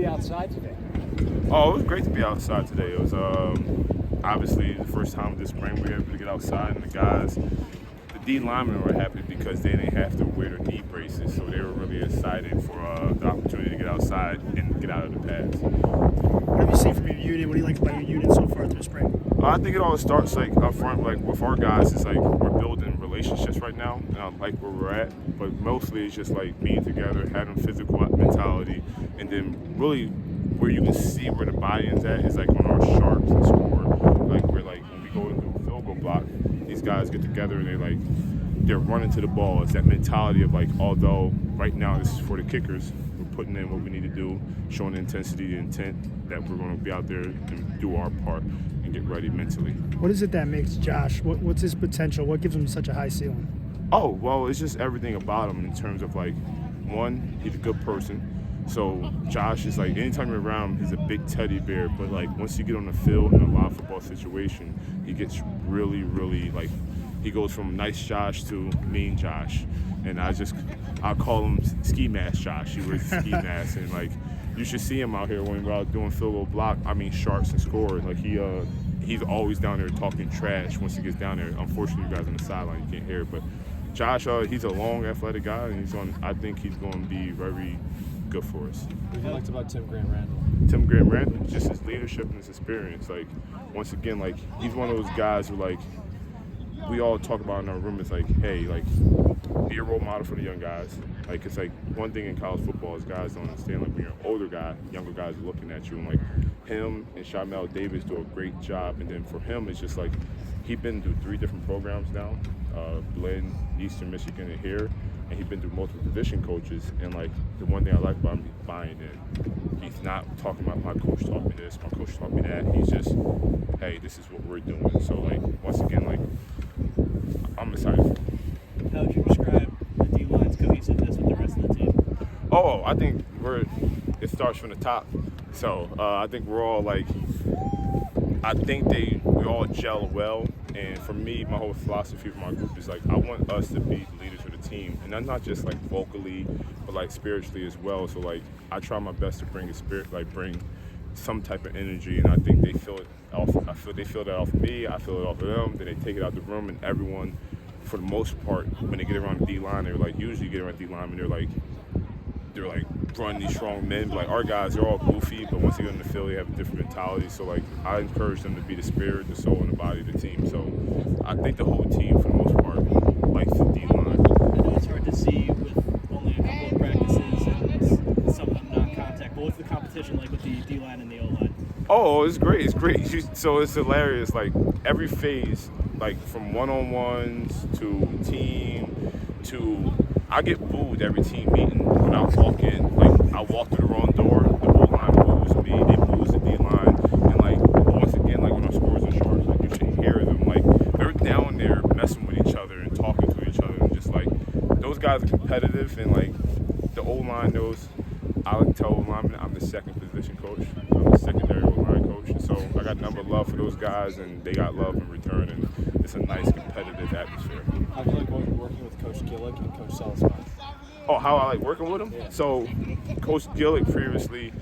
outside today? Oh, it was great to be outside today. It was obviously the first time this spring we were able to get outside, and the guys, the D linemen were happy because they didn't have to wear their knee braces, so they were really excited for the opportunity to get outside and get out of the pads. What have you seen from your unit? What do you like about your unit so far through spring? I think it all starts like up front, like with our guys. It's like we're building relationships right now, and I like where we're at. But mostly it's just like being together, having physical mentality, and then really where you can see where the buy-in's at is like on our sharps and score. Like we're like when we go into a field goal block, these guys get together and they're running to the ball. It's that mentality of like, although right now this is for the kickers, we're putting in what we need to do, showing the intensity, the intent that we're going to be out there and do our part and get ready mentally. What is it that makes Josh? What's his potential? What gives him such a high ceiling? Oh, well, it's just everything about him in terms of like, one, he's a good person. So Josh is like, anytime you're around him, he's a big teddy bear. But like once you get on the field in a live football situation, he gets really, really like, he goes from nice Josh to mean Josh. And I call him ski mask Josh. He wears a ski mask, and like you should see him out here when we're out doing field goal block. I mean sharps and scores. Like he's always down there talking trash once he gets down there. Unfortunately, you guys on the sideline, you can't hear it. But Josh, he's a long, athletic guy, and I think he's going to be very good for us. What have you liked about Tim Grant-Randall? Tim Grant-Randall, just his leadership and his experience. Like once again, like he's one of those guys who like we all talk about in our room. It's like, hey, like be a role model for the young guys. Like it's like one thing in college football is guys don't understand. Like when you're an older guy, younger guys are looking at you, and like him and Shamel Davis do a great job. And then for him, it's just like he's been through 3 different programs now, Blinn, Eastern Michigan, and here. And he's been through multiple position coaches, and like the one thing I like about him, he's buying in. He's not talking about my coach taught me this, my coach taught me that. He's just, hey, this is what we're doing. So like once again, like I'm excited. How would you describe the D-line's cohesiveness with the rest of the team? Oh, I think it starts from the top. So I think we're all like, I think we all gel well. And for me, my whole philosophy for my group is like, I want us to be the leaders of the team. And that's not just like vocally, but like spiritually as well. So like, I try my best to bring a spirit, like bring some type of energy. And I think they feel it off. They feel that off of me. I feel it off of them. Then they take it out the room, and everyone, for the most part, when they get around the D-line, they're like, usually get around the D-line, and they're like running these strong men. Like our guys, they're all goofy, but once they get in the field, they have a different mentality. So like I encourage them to be the spirit, the soul, and the body of the team. So I think the whole team, for the most part, likes the D-line. I know it's hard to see with only a couple of practices and some of them non-contact, but what's the competition like with the D-line and the O-line? Oh, it's great. It's great. So it's hilarious. Like every phase, like from one-on-ones to team to I get booed every team meeting when I walk in. Like I walk through the wrong door, the O-line boos me, they boos the D-line, and like once again, like when our scores are sharp, like you should hear them. Like they're down there messing with each other and talking to each other, and just like those guys are competitive, and like the O-line knows. I like to tell O-linemen I'm the second position coach. I'm the secondary O-line coach, and so I got number love for those guys, and they got love in return, and it's a nice competitive atmosphere. How do you like working with Coach Gillick and Coach Salzman? Oh, how I like working with him? Yeah. So, Coach Gillick previously,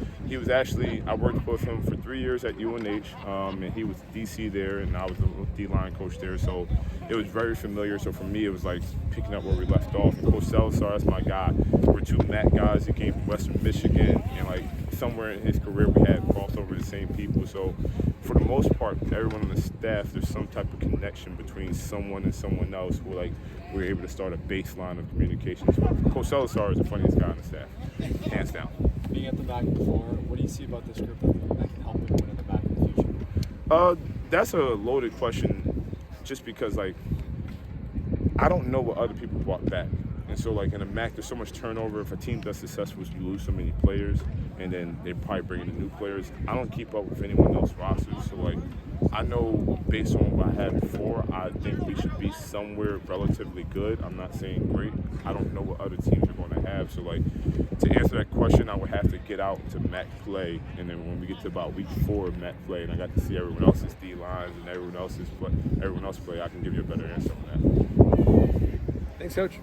I worked with him for 3 years at UNH, and he was DC there, and I was the D-line coach there, so it was very familiar. So for me, it was like picking up where we left off. And Coach Salazar, that's my guy. We're 2 MAC guys. He came from Western Michigan, and like somewhere in his career, we had crossed over the same people. So for the most part, everyone on the staff, there's some type of connection between someone and someone else who like we're able to start a baseline of communication. So Coach Salazar is the funniest guy on the staff, hands down. Being at the back before, what do you see about this group that can help him win in the back in the future? That's a loaded question, just because like I don't know what other people brought back. And so like in a MAC, there's so much turnover. If a team does successful, you lose so many players, and then they probably bring in the new players. I don't keep up with anyone else's rosters, so like I know based on what I had before, I think we should be somewhere relatively good. I'm not saying great. I don't know what other teams are going to have. So like to answer that question, I would have to get out to MAC play, and then when we get to about week 4 of MAC play, and I got to see everyone else's D lines and everyone else play, I can give you a better answer on that. Thanks, Coach.